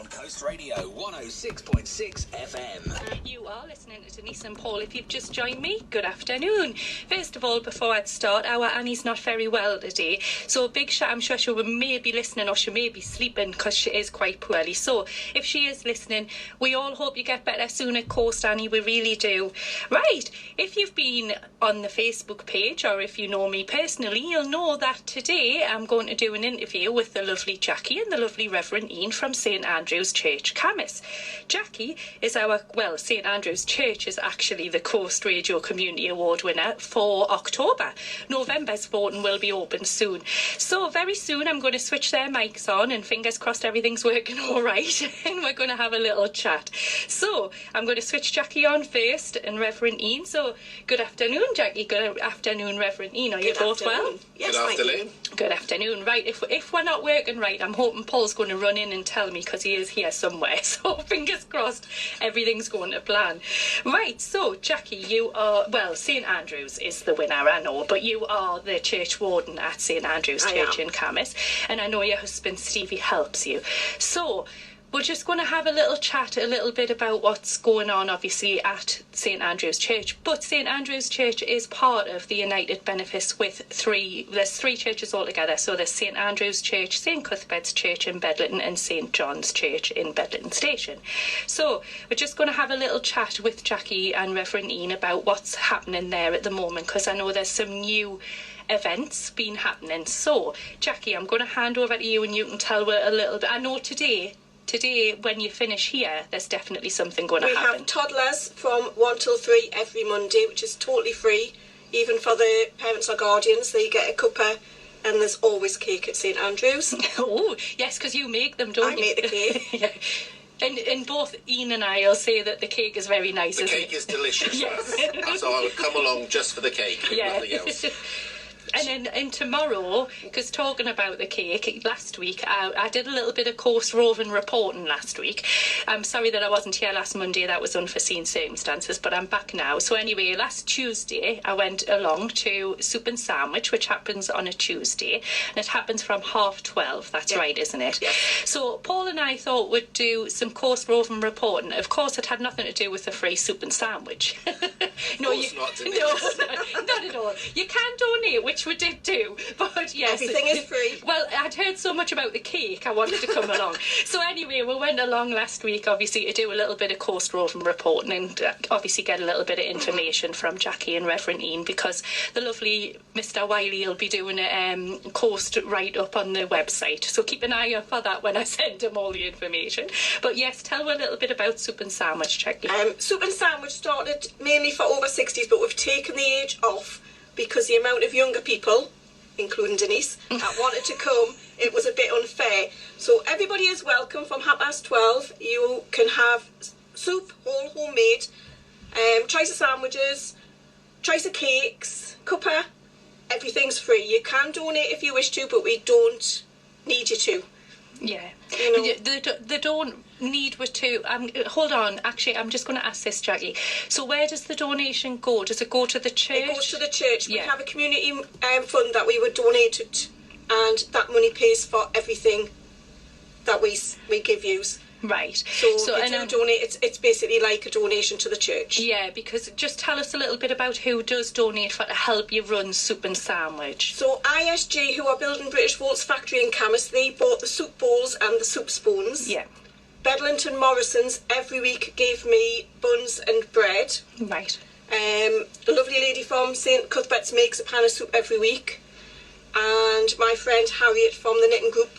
on Koast Radio 106.6 FM. You are listening to Denise and Paul. If you've just joined me, good afternoon. First of all, before I'd start, our Annie's not very well today. So a big shout, I'm sure she may be listening or she may be sleeping because she is quite poorly. So if she is listening, we all hope you get better soon at Koast, Annie. We really do. Right, if you've been on the Facebook page or if you know me personally, you'll know that today I'm going to do an interview with the lovely Jackie and the lovely Reverend Ian from St Andrew's Church, Cambois. Jackie is St Andrew's Church is actually the Koast Radio Community Award winner for October. November's voting will be open soon. So very soon I'm going to switch their mics on and fingers crossed everything's working all right and we're going to have a little chat. So I'm going to switch Jackie on first and Reverend Ian. So good afternoon, Jackie. Good afternoon, Reverend Ian. Are you both well? Yes, good afternoon. Good afternoon. Right, if we're not working right, I'm hoping Paul's going to run in and tell me because he is here somewhere. So fingers crossed everything's going to plan. Right, so Jackie, you are, St Andrew's is the winner, I know, but you are the church warden at St Andrew's Church in Cambois, and I know your husband Stevie helps you. So we're just going to have a little chat a little bit about what's going on, obviously, at St Andrew's Church. But St Andrew's Church is part of the United Benefice with there's three churches altogether. So there's St Andrew's Church, St Cuthbert's Church in Bedlington and St John's Church in Bedlington Station. So we're just going to have a little chat with Jackie and Reverend Ian about what's happening there at the moment, because I know there's some new events been happening. So Jackie, I'm going to hand over to you and you can tell her a little bit. I know today when you finish here there's definitely something going to happen. We have toddlers from 1 till 3 every Monday, which is totally free, even for the parents or guardians. They get a cuppa and there's always cake at St Andrew's. Oh yes, because you make them, don't you? I make the cake. Yeah. And both Ian and I will say that the cake is very nice. The cake is delicious. Yes. So I would come along just for the cake, nothing else. And tomorrow, because talking about the cake, last week I did a little bit of Koast roving reporting last week. I'm sorry that I wasn't here last Monday, that was unforeseen circumstances, but I'm back now. So anyway, last Tuesday I went along to Soup and Sandwich, which happens on a Tuesday, and it happens from 12:30, that's right, isn't it? Yeah. So Paul and I thought we'd do some Koast roving reporting. Of course it had nothing to do with the free soup and sandwich. No, not at all. You can donate, which we did do, but yes, everything is free. Well, I'd heard so much about the cake I wanted to come along. So anyway, we went along last week obviously to do a little bit of Koast roving reporting and obviously get a little bit of information from Jackie and Reverend Ian, because the lovely Mr. Wiley will be doing a Koast write up on the website, so keep an eye out for that when I send him all the information. But yes, tell me a little bit about Soup and Sandwich, Jackie. Soup and Sandwich started mainly for over 60s, but we've taken the age off because the amount of younger people, including Denise, that wanted to come, it was a bit unfair. So everybody is welcome from 12:30. You can have soup, all homemade, choice of sandwiches, choice of cakes, cuppa, everything's free. You can donate if you wish to, but we don't need you to. Yeah, you know, they don't need to. Hold on, actually, I'm just going to ask this, Jackie. So where does the donation go? Does it go to the church? It goes to the church. Yeah. We have a community fund that we would donate it, and that money pays for everything that we give you. Right. So if you donate, it's basically like a donation to the church. Yeah, because just tell us a little bit about who does donate to help you run Soup and Sandwich. So ISG, who are building British Volt's factory in Cambois, they bought the soup bowls and the soup spoons. Yeah. Bedlington Morrison's every week gave me buns and bread. Right. The lovely lady from St Cuthbert's makes a pan of soup every week. And my friend Harriet from the Knitting Group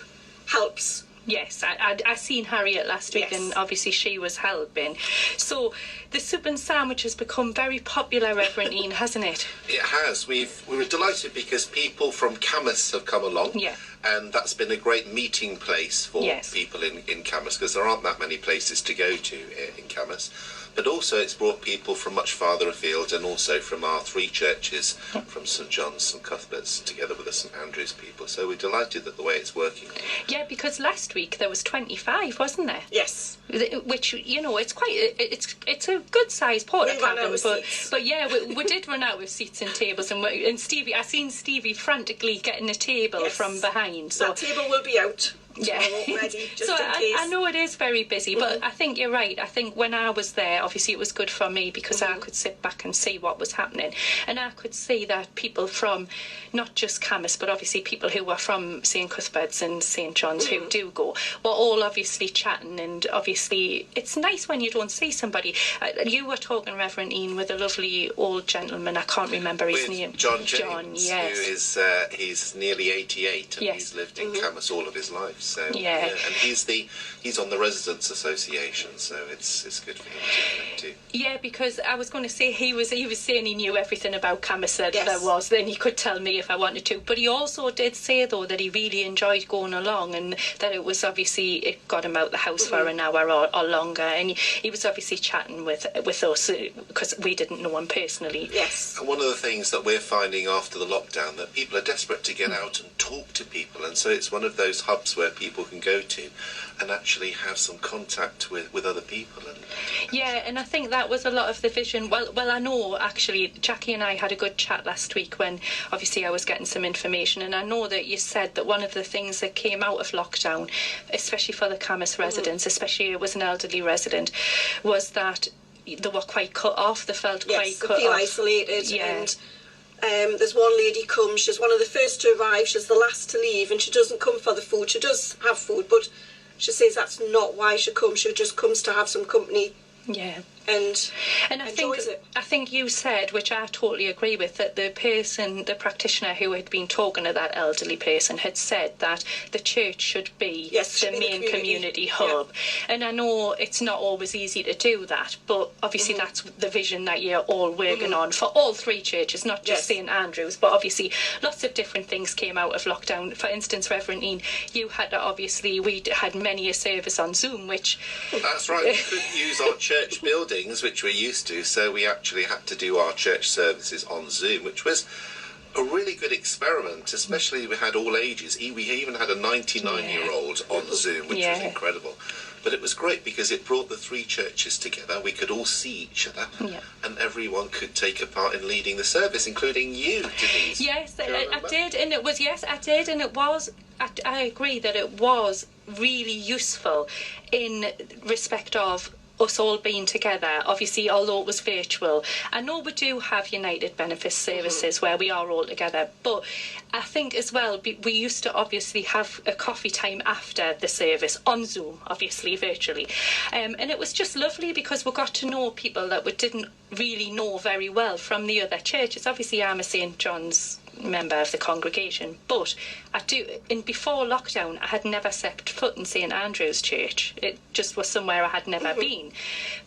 helps. Yes, I seen Harriet last week, and obviously she was helping. So the Soup and Sandwich has become very popular, Reverend Ian, hasn't it? It has. We were delighted because people from Cambois have come along. Yeah. And that's been a great meeting place for people in Cambois, because there aren't that many places to go to in Cambois. But also it's brought people from much farther afield, and also from our three churches, from St John's, St Cuthbert's, together with the St Andrew's people. So we're delighted that the way it's working. Yeah, because last week there was 25, wasn't there? Yes. Which, you know, it's quite it's a good sized porta cabin, but yeah, we did run out of seats and tables, and Stevie, I seen Stevie frantically getting a table from behind. So that table will be out already, just so in case. I know it is very busy, but I think you're right. I think when I was there, obviously it was good for me because I could sit back and see what was happening, and I could see that people from not just Cambois, but obviously people who were from St Cuthbert's and St John's who do go, were all obviously chatting, and obviously it's nice when you don't see somebody. You were talking, Reverend Ian, with a lovely old gentleman, I can't remember his name. John James, yes. who is he's nearly 88 and he's lived in Cambois all of his life. So and he's on the Residents Association, so it's good for him too. Yeah, because I was going to say he was saying he knew everything about Cambois that there was, then he could tell me if I wanted to. But he also did say though that he really enjoyed going along, and that it was obviously it got him out the house for an hour or longer, and he was obviously chatting with us because we didn't know him personally. Yes. And one of the things that we're finding after the lockdown, that people are desperate to get out and talk to people, and so it's one of those hubs where people can go to and actually have some contact with other people. And I think that was a lot of the vision. Well, I know actually Jackie and I had a good chat last week when obviously I was getting some information, and I know that you said that one of the things that came out of lockdown, especially for the Cambois residents, especially it was an elderly resident, was that they were quite cut off. They felt quite cut off. They feel isolated. And there's one lady comes, she's one of the first to arrive, she's the last to leave, and she doesn't come for the food. She does have food, but she says that's not why she comes. She just comes to have some company. Yeah. And I think you said, which I totally agree with, that the practitioner who had been talking to that elderly person had said that the church should be the main community hub. And I know it's not always easy to do that, but obviously that's the vision that you're all working on for all three churches, not just St Andrews, but obviously lots of different things came out of lockdown. For instance, Reverend Ian, you had we had many a service on Zoom, which... That's right, we couldn't use our church building, which we're used to, so we actually had to do our church services on Zoom, which was a really good experiment, especially we had all ages. We even had a 99-year-old on Zoom, which was incredible. But it was great because it brought the three churches together. We could all see each other, and everyone could take a part in leading the service, including you, Denise. Yes, I did, and it was, I did, and it was, I agree that it was really useful in respect of us all being together, obviously, although it was virtual. I know we do have United Benefit Services where we are all together, but I think as well, we used to obviously have a coffee time after the service on Zoom, obviously virtually, and it was just lovely because we got to know people that we didn't really know very well from the other churches. Obviously, I'm a St John's member of the congregation, but before lockdown I had never set foot in St Andrew's Church. It just was somewhere I had never been,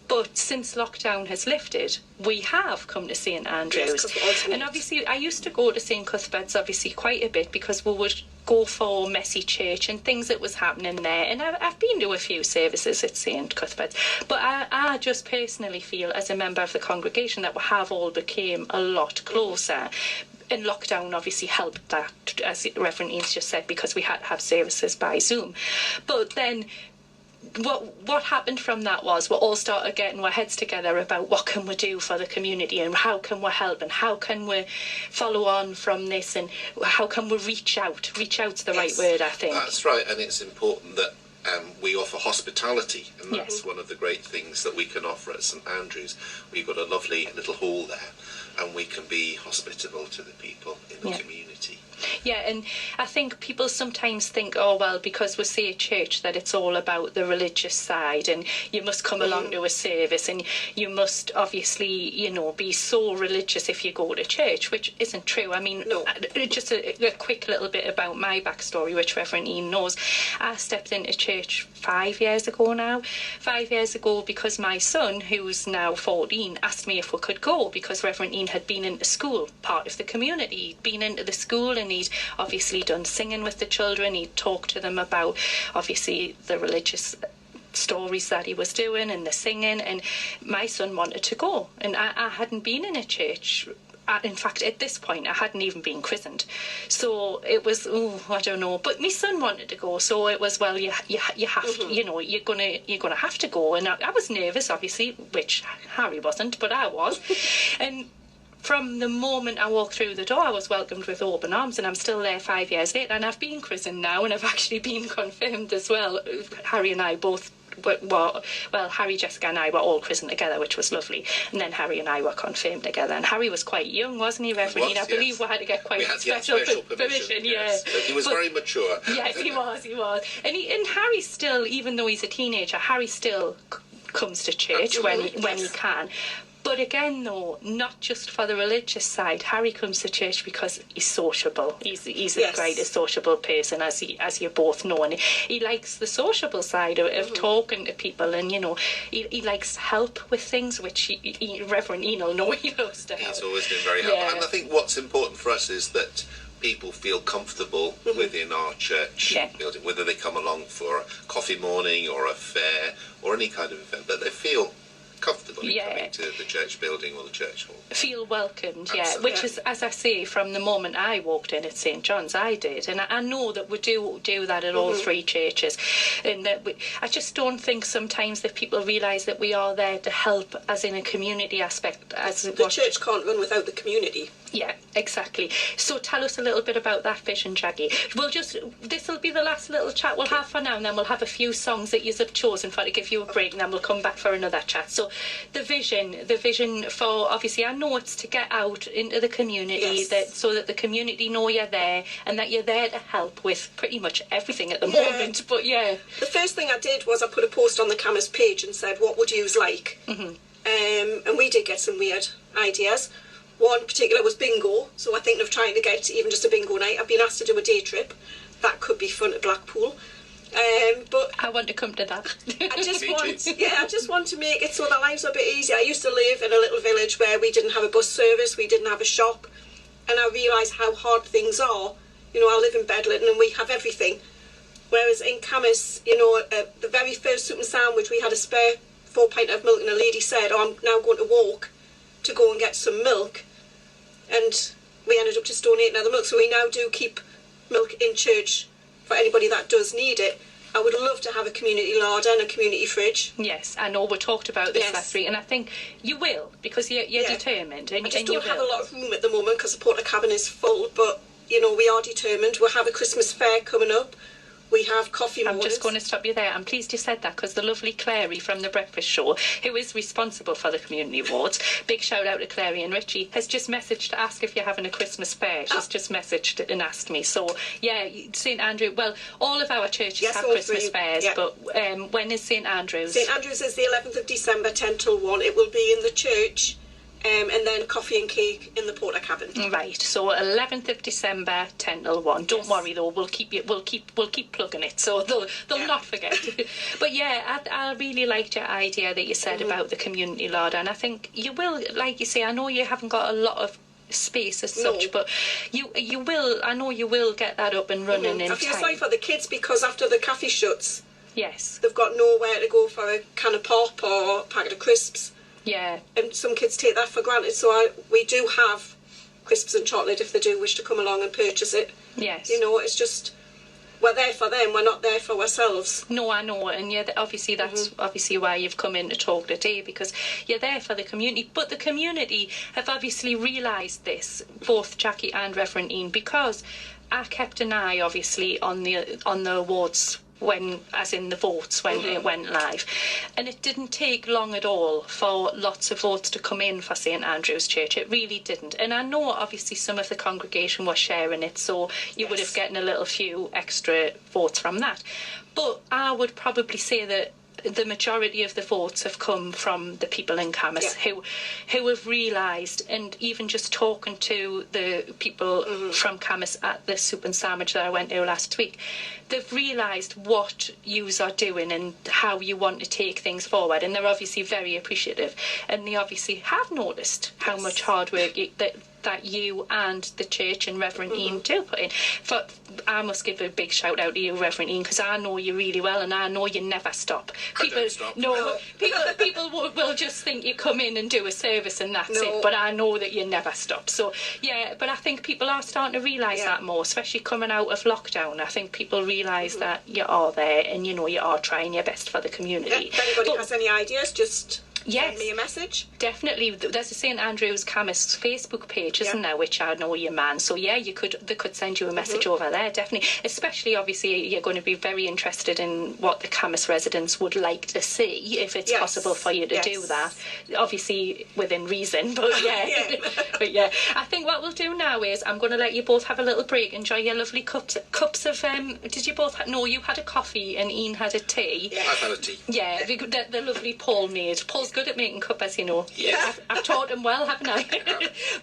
but since lockdown has lifted we have come to St Andrew's, and obviously I used to go to St Cuthbert's obviously quite a bit because we would go for messy church and things that was happening there, and I've been to a few services at St Cuthbert's, but I just personally feel as a member of the congregation that we have all became a lot closer. And lockdown obviously helped that, as Reverend Ian just said, because we had to have services by Zoom. But then what happened from that was we all started getting our heads together about what can we do for the community and how can we help and how can we follow on from this and how can we reach out. Reach out's the right word, I think. That's right, and it's important that we offer hospitality, and that's one of the great things that we can offer at St Andrews. We've got a lovely little hall there, and we can be hospitable to the people in the community. Yeah, and I think people sometimes think, oh, well, because we see a church that it's all about the religious side and you must come along to a service and you must obviously, you know, be so religious if you go to church, which isn't true. I mean, just a quick little bit about my backstory, which Reverend Ian knows. I stepped into church 5 years ago now. 5 years ago because my son, who's now 14, asked me if we could go because Reverend Ian had been into school, part of the community. He'd been into the school and he'd obviously done singing with the children. He'd talked to them about obviously the religious stories that he was doing and the singing, and my son wanted to go, and I hadn't been in a church. In fact, at this point, I hadn't even been christened. So it was, I don't know. But my son wanted to go, so it was, well, you have to, you know, you're gonna have to go. And I was nervous, obviously, which Harry wasn't, but I was. And from the moment I walked through the door, I was welcomed with open arms, and I'm still there 5 years later, and I've been christened now, and I've actually been confirmed as well. Harry and I both well, Harry, Jessica and I were all christened together, which was lovely, and then Harry and I were confirmed together, and Harry was quite young, wasn't he, Reverend? I believe we had to get quite special permission. Yes. Yeah. But he was very mature. Yes, he was. And Harry still, even though he's a teenager, Harry still comes to church when he can. But again, though, not just for the religious side. Harry comes to church because he's sociable. He's the greatest sociable person, as you both know, and he likes the sociable side of talking to people, and he likes to help with things, which Reverend Ian will know he loves to help. He's always been very helpful, and I think what's important for us is that people feel comfortable within our church building, whether they come along for a coffee morning or a fair or any kind of event, but they feel comfortable in coming to the church building or the church hall. Feel welcomed, which is, as I say, from the moment I walked in at St John's, I did, and I know that we do that at all three churches, and that I just don't think sometimes that people realise that we are there to help, as in a community aspect. The church can't run without the community. Yeah, exactly. So tell us a little bit about that vision, Jackie. This will be the last little chat we'll have for now, and then we'll have a few songs that you have chosen for to give you a break, and then we'll come back for another chat. So the vision for, obviously, I know it's to get out into the community, so that the community know you're there, and that you're there to help with pretty much everything at the moment. But the first thing I did was I put a post on the Cambois page and said, what would yous like? And we did get some weird ideas. One particular was bingo, so I think of trying to get even just a bingo night. I've been asked to do a day trip. That could be fun at Blackpool. But I want to come to that. I just want to make it so that life's a bit easier. I used to live in a little village where we didn't have a bus service, we didn't have a shop, and I realised how hard things are. I live in Bedlington and we have everything. Whereas in Cambois, the very first soup and sandwich, we had a spare 4 pint of milk, and a lady said, I'm now going to walk to go and get some milk. And we ended up just donating other milk, so we now do keep milk in church for anybody that does need it. I would love to have a community larder and a community fridge. Yes, I know we talked about this last week, and I think you will, because you're determined. And, I just don't have a lot of room at the moment because the porta cabin is full, but we are determined. We'll have a Christmas fair coming up. We have coffee mornings. I'm just going to stop you there. I'm pleased you said that, because the lovely Clary from The Breakfast Show, who is responsible for the community awards, big shout out to Clary and Richie, has just messaged to ask if you're having a Christmas fair. She's just messaged and asked me. So, St Andrew, well, all of our churches have Christmas fairs, but when is St Andrew's? St Andrew's is the 11th of December, 10 till 1. It will be in the church. And then coffee and cake in the porta cabin. Right. So 11th of December, 10 till 1. Don't worry though. We'll keep plugging it, so they'll not forget. But I really liked your idea that you said about the community larder, and I think you will, like you say. I know you haven't got a lot of space as such, but you will. I know you will get that up and running in time. I feel sorry for the kids because after the cafe shuts, they've got nowhere to go for a can of pop or a packet of crisps. Yeah. And some kids take that for granted, so we do have crisps and chocolate if they do wish to come along and purchase it. Yes. It's just, we're there for them, we're not there for ourselves. No, I know, and obviously that's obviously why you've come in to talk today, because you're there for the community. But the community have obviously realised this, both Jackie and Reverend Ian, because I kept an eye, obviously, on the awards as in the votes when it went live, and it didn't take long at all for lots of votes to come in for St Andrew's Church. It really didn't, and I know obviously some of the congregation were sharing it, so you would have gotten a little few extra votes from that. But I would probably say that the majority of the votes have come from the people in Cambois who have realised, and even just talking to the people from Cambois at the soup and sandwich that I went to last week, they've realised what yous are doing and how you want to take things forward, and they're obviously very appreciative, and they obviously have noticed how much hard work that you and the church and Reverend Ian do put in. I must give a big shout out to you, Reverend Ian, because I know you really well, and I know you never stop. People will just think you come in and do a service and that's it, but I know that you never stop. So but I think people are starting to realise that more, especially coming out of lockdown. I think people realise that you are there, and you are trying your best for the community. If anybody has any ideas, just send me a message. Definitely. There's a St Andrew's Camas Facebook page, isn't there, which I know your man. So yeah, they could send you a message over there, definitely. Especially, obviously, you're going to be very interested in what the Camas residents would like to see, if it's possible for you to do that. Obviously, within reason, but but yeah. I think what we'll do now is I'm going to let you both have a little break, enjoy your lovely cups of. Did you both? No, you had a coffee and Ian had a tea. Yeah, I've had a tea. Yeah, the lovely Paul made. Paul's good at making cuppas, you know. Yeah. I've taught him well, haven't I?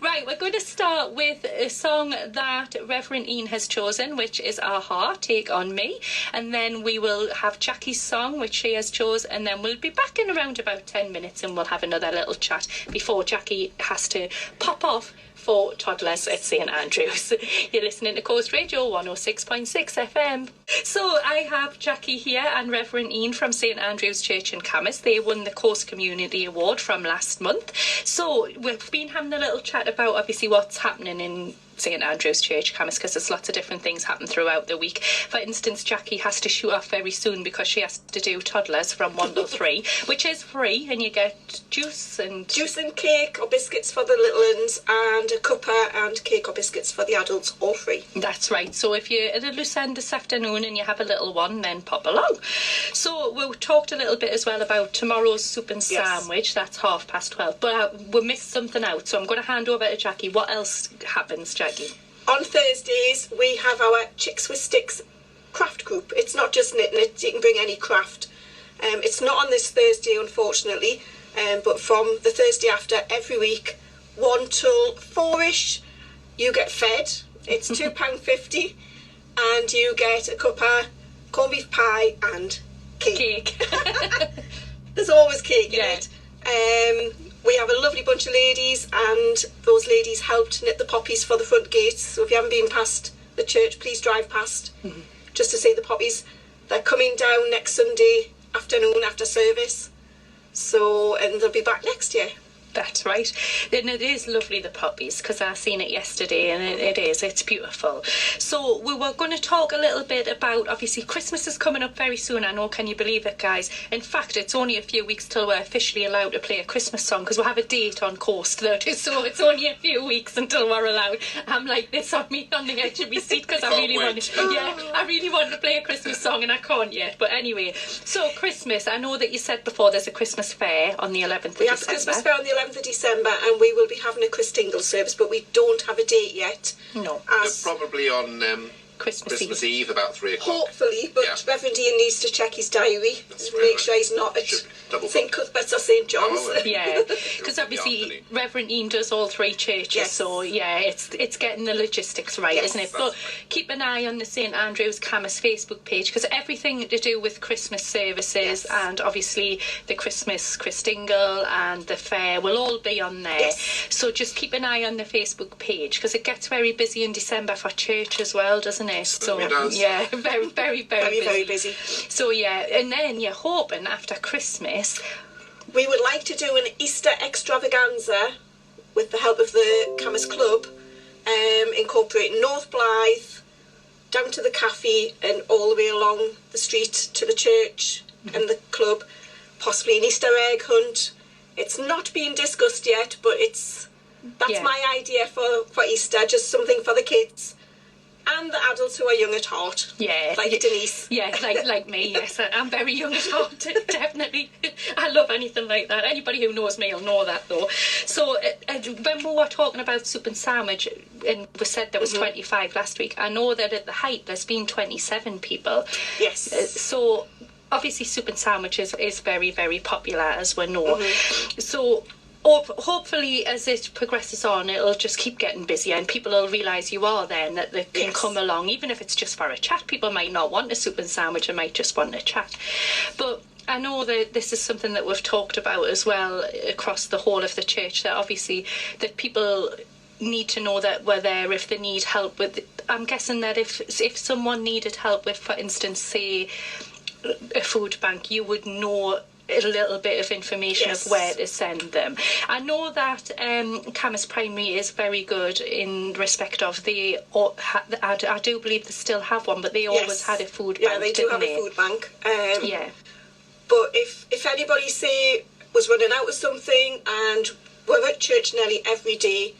Right, we're going to start with a song that Reverend Ian has chosen, which is Our Heart, Take On Me. And then we will have Jackie's song, which she has chosen. And then we'll be back in around about 10 minutes and we'll have another little chat before Jackie has to pop off for toddlers at St Andrews. You're listening to Koast Radio 106.6 FM. So I have Jackie here and Reverend Ian from St Andrews Church in Camas. They won the Koast Community Award from last month. So we've been having a little chat about obviously what's happening in St Andrew's Church, Camas, because there's lots of different things happen throughout the week. For instance, Jackie has to shoot off very soon because she has to do toddlers from 1 till 3, which is free, and you get juice and cake or biscuits for the little ones, and a cuppa and cake or biscuits for the adults, all free. That's right. So if you're at a loose end this afternoon and you have a little one, then pop along. So we talked a little bit as well about tomorrow's soup and sandwich. That's 12:30, but we missed something out, so I'm going to hand over to Jackie. What else happens, Jackie? On Thursdays, we have our Chicks with Sticks craft group. It's not just knitting, you can bring any craft. It's not on this Thursday, unfortunately, but from the Thursday after, every week, 1 till 4ish, you get fed. It's £2.50, and you get a cuppa, corned beef pie, and cake. There's always cake in it. We have a lovely bunch of ladies, and those ladies helped knit the poppies for the front gates. So if you haven't been past the church, please drive past just to see the poppies. They're coming down next Sunday afternoon after service. So, and they'll be back next year. That's right. And it is lovely, the poppies, because I seen it yesterday, and it's beautiful. So we were going to talk a little bit about, obviously, Christmas is coming up very soon. I know, can you believe it, guys? In fact, it's only a few weeks till we're officially allowed to play a Christmas song, because we'll have a date on Koast, so it's only a few weeks until we're allowed. I'm like this on the edge of my seat, because I really want to play a Christmas song, and I can't yet. But anyway, so Christmas, I know that you said before there's a Christmas fair on the 11th of December. We have a Christmas fair on the 11th of December, and we will be having a Christingle service, but we don't have a date yet. No. Probably on Christmas Eve about 3 o'clock. Hopefully, but Reverend Ian needs to check his diary to make sure he's not at St Cuthbert's or St John's. Yeah, because obviously Reverend Ian does all 3 churches, so it's getting the logistics right, isn't it? But keep an eye on the St Andrews Camas Facebook page, because everything to do with Christmas services and obviously the Christmas Christingle and the fair will all be on there. So just keep an eye on the Facebook page, because it gets very busy in December for church as well, doesn't it? So yeah, very busy. So and then you're hoping after Christmas we would like to do an Easter extravaganza with the help of the Camas Club, incorporating North Blythe down to the cafe and all the way along the street to the church and the club, possibly an Easter egg hunt. It's not being discussed yet, but that's my idea for Easter, just something for the kids and the adults who are young at heart. Yeah. Like Denise. Yeah, like me, yes. I'm very young at heart, definitely. I love anything like that. Anybody who knows me will know that, though. So when we were talking about soup and sandwich, and we said there was 25 last week, I know that at the height there's been 27 people. Yes. So obviously soup and sandwich is very, very popular, as we know. So hopefully as it progresses on, it'll just keep getting busier and people will realise you are there and that they can come along, even if it's just for a chat. People might not want a soup and sandwich and might just want a chat. But I know that this is something that we've talked about as well across the whole of the church, that obviously that people need to know that we're there if they need help with. I'm guessing that if someone needed help with, for instance, say a food bank, you would know a little bit of information of where to send them. I know that Camas Primary is very good in respect of I do believe they still have one, but they always had a food bank. Yeah, they do have a food bank. But if anybody say was running out of something, and we're at church nearly every day.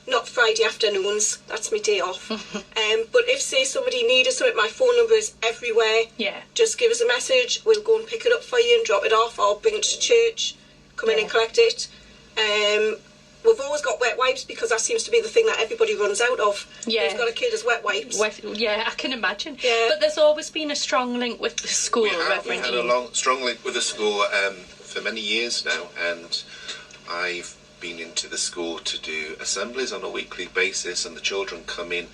Not Friday afternoons, that's my day off. But if, say, somebody needed something, my phone number is everywhere. Yeah. Just give us a message, we'll go and pick it up for you and drop it off, or bring it to church, come in and collect it. We've always got wet wipes, because that seems to be the thing that everybody runs out of. Yeah. Who's got a kid as wet wipes? Yeah, I can imagine. Yeah. But there's always been a strong link with the school, We Reverend. had a strong link with the school for many years now, and I've been into the school to do assemblies on a weekly basis, and the children come in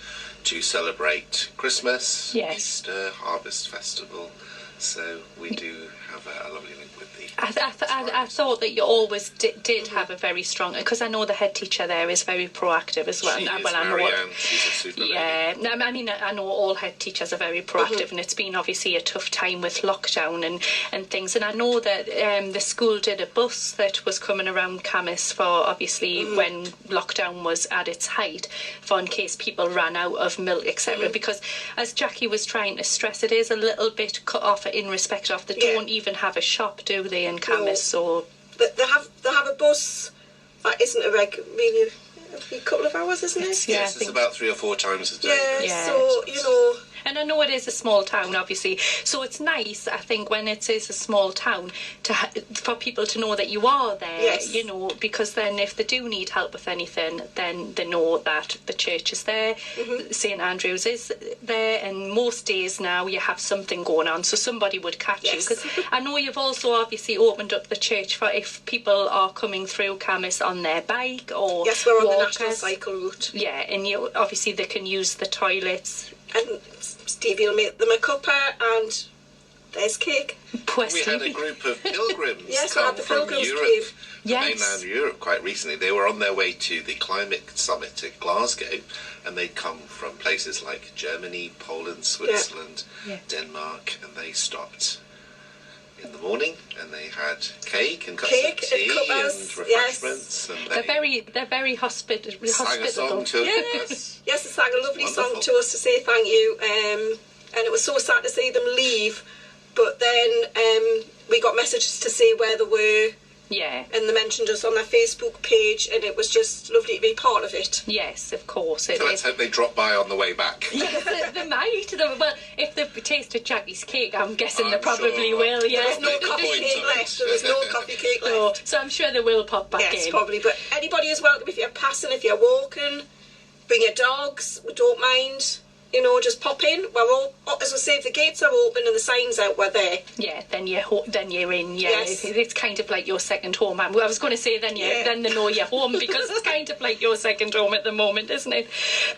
to celebrate Christmas, Easter, Harvest Festival. So we do have a lovely link with the... I thought that you always did have a very strong... Because I know the head teacher there is very proactive as well. She is, well, Marianne, she's a super lady. I mean, I know all head teachers are very proactive, and it's been obviously a tough time with lockdown and things. And I know that the school did a bus that was coming around Camas for, obviously, when lockdown was at its height, for in case people ran out of milk, etc. Because, as Jackie was trying to stress, it is a little bit cut off in respect of they don't even have a shop, do they, in Camas? Or they have a bus that isn't really every couple of hours, isn't it? Yes, it's about 3 or 4 times a day. Yeah, so, you know... And I know it is a small town, obviously, so it's nice, I think, when it is a small town, for people to know that you are there, you know, because then if they do need help with anything, then they know that the church is there, St Andrew's is there, and most days now you have something going on, so somebody would catch you. Because I know you've also obviously opened up the church for if people are coming through Camas on their bike or Yes, we're on walkers. the national cycle route. Yeah, and obviously they can use the toilets. And Stevie will make them a cuppa, and there's cake. We had a group of pilgrims we come had the from pilgrims Europe, came. mainland Europe, quite recently. They were on their way to the climate summit at Glasgow, and they'd come from places like Germany, Poland, Switzerland, Denmark, and they stopped in the morning, and they had cake and cups of tea and refreshments. And they're very hospitable. Sang a song to us. Yes, they sang a lovely song to us to say thank you. And it was so sad to see them leave, but then we got messages to say where they were. Yeah. And they mentioned us on their Facebook page, and it was just lovely to be part of it. Yes, of course. So let's hope they drop by on the way back. Yes, they might. Well, if they've tasted Jackie's cake, I'm guessing they probably will. Yeah. There's no coffee cake left. There's no coffee cake left. So I'm sure they will pop back in. Yes, probably. But anybody is welcome if you're passing, if you're walking. Bring your dogs. We don't mind. You know, just pop in. We're all, as I say, if the gates are open and the sign's out, we're there. Yeah, then you're in. Yeah, it's kind of like your second home. I was going to say then they know you're home, because it's kind of like your second home at the moment, isn't it?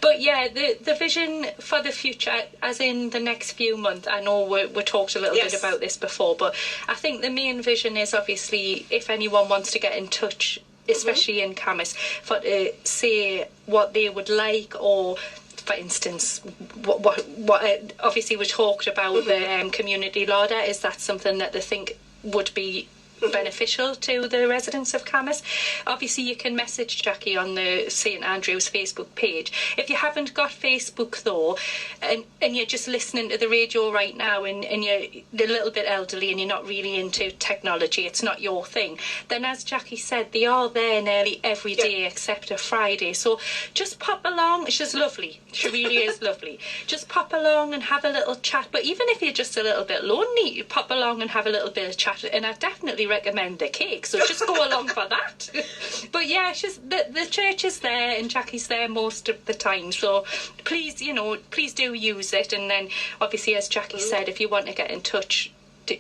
But yeah, the vision for the future, as in the next few months. I know we talked a little bit about this before, but I think the main vision is obviously if anyone wants to get in touch, especially in Camas, for say what they would like, or for instance, what obviously we talked about the community larder. Is that something that they think would be beneficial to the residents of Camas? Obviously you can message Jackie on the St Andrew's Facebook page. If you haven't got Facebook though, and you're just listening to the radio right now, and you're a little bit elderly and you're not really into technology, it's not your thing, then as Jackie said, they are there nearly every day except a Friday, so just pop along. She's lovely, she really is lovely. Just pop along and have a little chat. But even if you're just a little bit lonely, you pop along and have a little bit of chat, and I definitely recommend the cake, so just go along for that. But yeah, the church is there, and Jackie's there most of the time, so please do use it. And then obviously, as Jackie said, if you want to get in touch,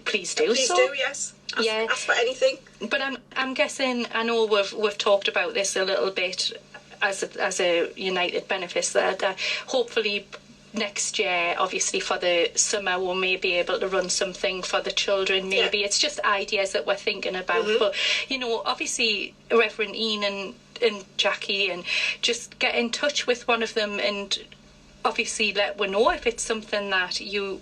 please do. Yes. Ask for anything. But I'm guessing, I know we've talked about this a little bit as a United Benefits, that hopefully next year, obviously for the summer, we'll may be able to run something for the children. Maybe it's just ideas that we're thinking about. But obviously Reverend Ian and Jackie, and just get in touch with one of them, and obviously let we know if it's something that you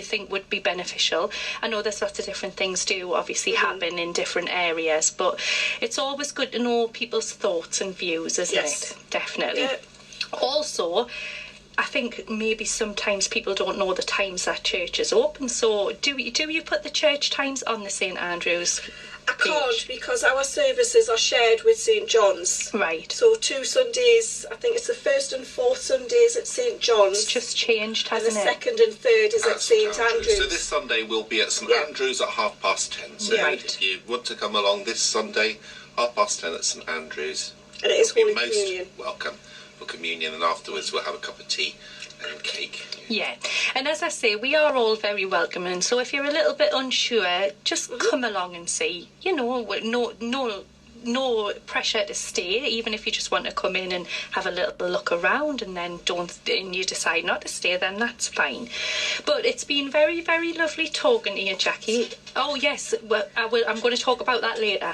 think would be beneficial. I know there's lots of different things do obviously happen in different areas, but it's always good to know people's thoughts and views, isn't it? Definitely. Also, I think maybe sometimes people don't know the times that church is open. So do you put the church times on the St Andrews page? I can't, because our services are shared with St John's. Right. So 2 Sundays, I think it's the 1st and 4th Sundays at St John's. It's just changed, hasn't it? And the 2nd and 3rd is at St Andrews. So this Sunday will be at St Andrews at 10:30. So if you want to come along this Sunday, 10:30 at St Andrews. And it is Holy most Communion. Welcome for communion, and afterwards we'll have a cup of tea and cake. Yeah, and as I say, we are all very welcoming, so if you're a little bit unsure, just come along and see. You know, no pressure to stay, even if you just want to come in and have a little look around, and then you decide not to stay, then that's fine. But it's been very, very lovely talking to you, Jackie. Oh yes, well, I'm going to talk about that later.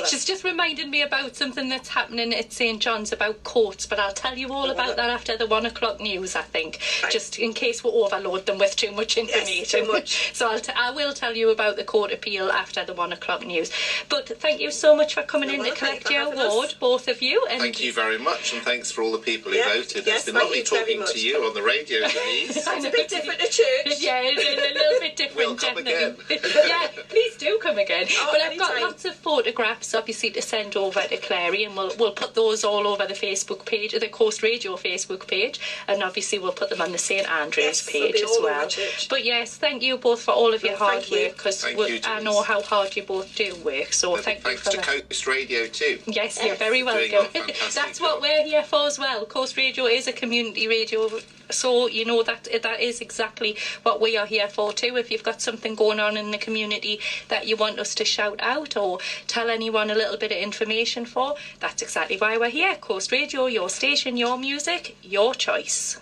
She's just reminded me about something that's happening at St John's about courts, but I'll tell you all about that after the 1 o'clock news, I think, just in case we overload them with too much information. Yes, too much. So I will tell you about the court appeal after the 1 o'clock news. But thank you so much for coming in to collect your award, both of you. And thank you very much, and thanks for all the people who voted. It's been lovely talking to you on the radio, Denise. It's a bit different to church. Yeah, it's a little bit different. We'll come again. Yeah, please do come again. But I've got anytime. lots of photographs, obviously, to send over to Clary, and we'll put those all over the Facebook page, the Koast Radio Facebook page, and obviously we'll put them on the St Andrews page as well. But yes, thank you both for all of your hard work, because I know how hard you both do work. So thank you for that. Thanks to Koast Radio too. Yes, you're very welcome. That's what we're here for as well. Koast Radio is a community radio, so you know that is exactly what we are here for too. If you've got something going on in the community that you want us to shout out or tell anyone a little bit of information for, that's exactly why we're here. Koast Radio, your station, your music, your choice.